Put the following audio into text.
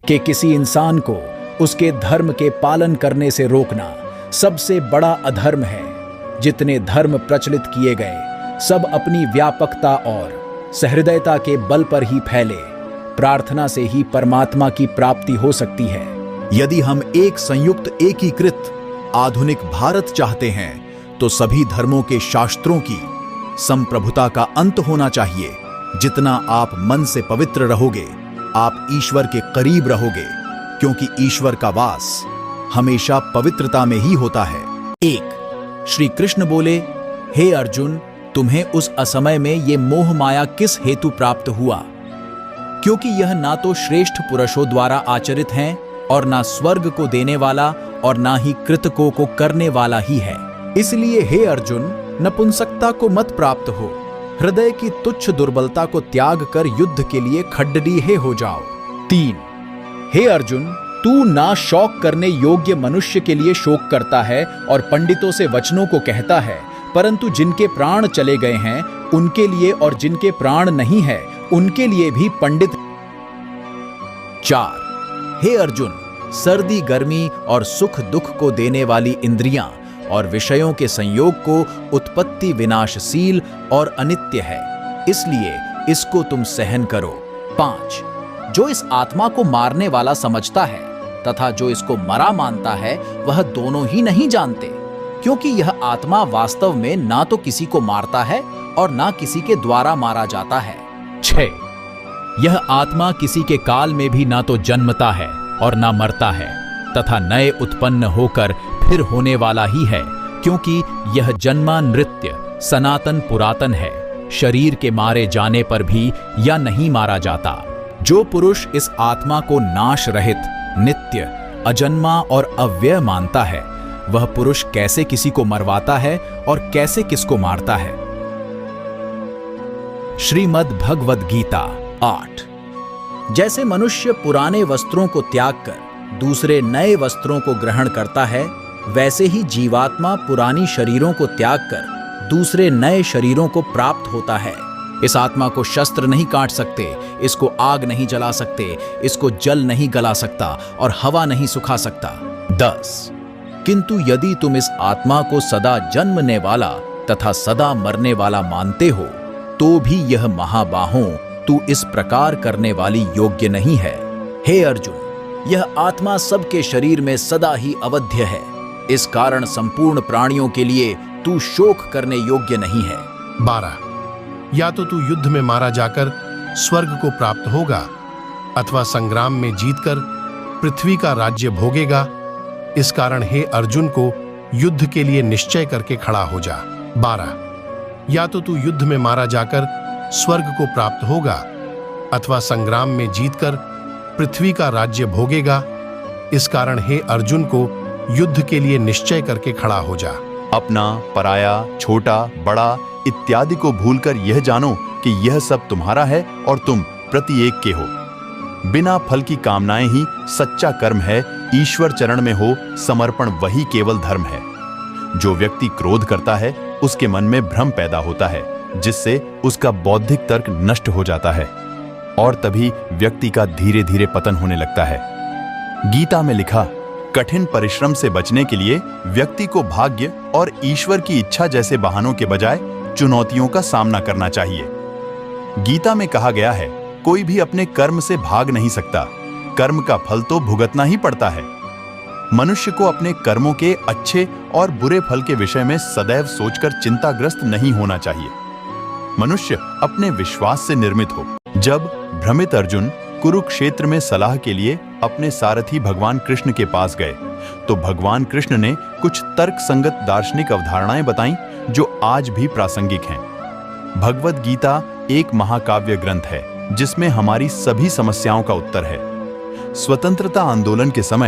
कि किसी इंसान को उसके धर्म के पालन करने से रोकना सबसे बड़ा अधर्म है। जितने धर्म प्रचलित किए गए सब अपनी व्यापकता और सहृदयता के बल पर ही फैले। प्रार्थना से ही परमात्मा की प्राप्ति हो सकती है। यदि हम एक संयुक्त एकीकृत आधुनिक भारत चाहते हैं तो सभी धर्मों के शास्त्रों की संप्रभुता का अंत होना चाहिए। जितना आप मन से पवित्र रहोगे आप ईश्वर के करीब रहोगे, क्योंकि ईश्वर का वास हमेशा पवित्रता में ही होता है। 1 श्री कृष्ण बोले, हे अर्जुन, तुम्हें उस असमय में ये मोह माया किस हेतु प्राप्त हुआ? क्योंकि यह ना तो श्रेष्ठ पुरुषों द्वारा आचरित हैं और ना स्वर्ग को देने वाला और ना ही कृतकों को करने वाला ही है। इसलिए हे अर्जुन, नपुंसकता को मत प्राप्त हो। हृदय की तुच्छ दुर्बलता को त्याग कर युद्ध के लिए खड्डीहे हो जाओ। 3 हे अर्जुन, तू ना शौक करने योग्य मनुष्य के लिए शोक करता है और पंडितों से वचनों को कहता है, परंतु जिनके प्राण चले गए हैं उनके लिए और जिनके प्राण नहीं है उनके लिए भी पंडित। 4 हे अर्जुन, सर्दी गर्मी और सुख दुख को देने वाली इंद्रियां और विषयों के संयोग को उत्पत्ति विनाशशील और अनित्य है, इसलिए इसको तुम सहन करो। 5 जो इस आत्मा को मारने वाला समझता है तथा जो इसको मरा मानता है वह दोनों ही नहीं जानते, क्योंकि यह आत्मा वास्तव में ना तो किसी को मारता है और ना किसी के द्वारा मारा जाता है। 6 यह आत्मा किसी के काल में भी ना तो जन्मता है और ना मरता है तथा नए उत्पन्न होकर फिर होने वाला ही है, क्योंकि यह जन्मा नृत्य सनातन पुरातन है, शरीर के मारे जाने पर भी या नहीं मारा जाता। जो पुरुष इस आत्मा को नाश रहित, नित्य, अजन्मा और अव्यय मानता है, वह पुरुष कैसे किसी को मरवाता है और कैसे किसको मारता है। श्रीमद् भगवद गीता 8 जैसे मनुष्य पुराने वस्त्रों को त्याग कर दूसरे नए वस्त्रों को ग्रहण करता है, वैसे ही जीवात्मा पुरानी शरीरों को त्याग कर दूसरे नए शरीरों को प्राप्त होता है। इस आत्मा को शस्त्र नहीं काट सकते, इसको आग नहीं जला सकते, इसको जल नहीं गला सकता और हवा नहीं सुखा सकता। 10 किंतु यदि तुम इस आत्मा को सदा जन्मने वाला तथा सदा मरने वाला मानते हो, तो भी यह महाबाहों तू इस प्रकार करने वाली योग्य नहीं है। हे अर्जुन, यह आत्मा सबके शरीर में सदा ही अवध्य है, इस कारण संपूर्ण प्राणियों के लिए तू शोक करने योग्य नहीं है। 12 या तो तू युद्ध में मारा जाकर स्वर्ग को प्राप्त होगा अथवा संग्राम में जीतकर पृथ्वी का राज्य भोगेगा। इस कारण हे अर्जुन को युद्ध के लिए निश्चय करके खड़ा हो जा। 12 या तो तू युद्ध में मारा जाकर स्वर्ग को प्राप्त होगा अथवा संग्राम में जीतकर पृथ्वी का राज्य भोगेगा। इस कारण हे अर्जुन को युद्ध के लिए निश्चय करके खड़ा हो जा। अपना, पराया, छोटा, बड़ा इत्यादि को भूलकर यह जानो कि यह सब तुम्हारा है और तुम प्रत्येक के हो। बिना फल की कामनाएं ही सच्चा कर्म है। ईश्वर चरण में हो समर्पण वही केवल धर्म है। जो व्यक्ति क्रोध करता है उसके मन में भ्रम पैदा होता है, जिससे उसका बौद्धिक तर्क नष्ट हो जाता है और तभी व्यक्ति का धीरे धीरे पतन होने लगता है। गीता में लिखा, कठिन परिश्रम से बचने के लिए व्यक्ति को भाग्य और ईश्वर की इच्छा जैसे बहानों के बजाय चुनौतियों का सामना करना चाहिए। गीता में कहा गया है, कोई भी अपने कर्म से भाग नहीं सकता, कर्म का फल तो भुगतना ही पड़ता है। मनुष्य को अपने कर्मों के अच्छे और बुरे फल के विषय में सदैव सोचकर चिंताग्रस्त नहीं होना चाहिए। मनुष्य अपने विश्वास से निर्मित हो। जब भ्रमित अर्जुन कुरुक्षेत्र में सलाह के लिए अपने सारथी भगवान कृष्ण के पास गए, तो भगवान कृष्ण ने कुछ तर्क संगत दार्शनिक अवधारणाएं बताईं जो आज भी प्रासंगिक हैं। भगवद गीता एक महाकाव्य ग्रंथ है जिसमें हमारी सभी समस्याओं का उत्तर है। स्वतंत्रता आंदोलन के समय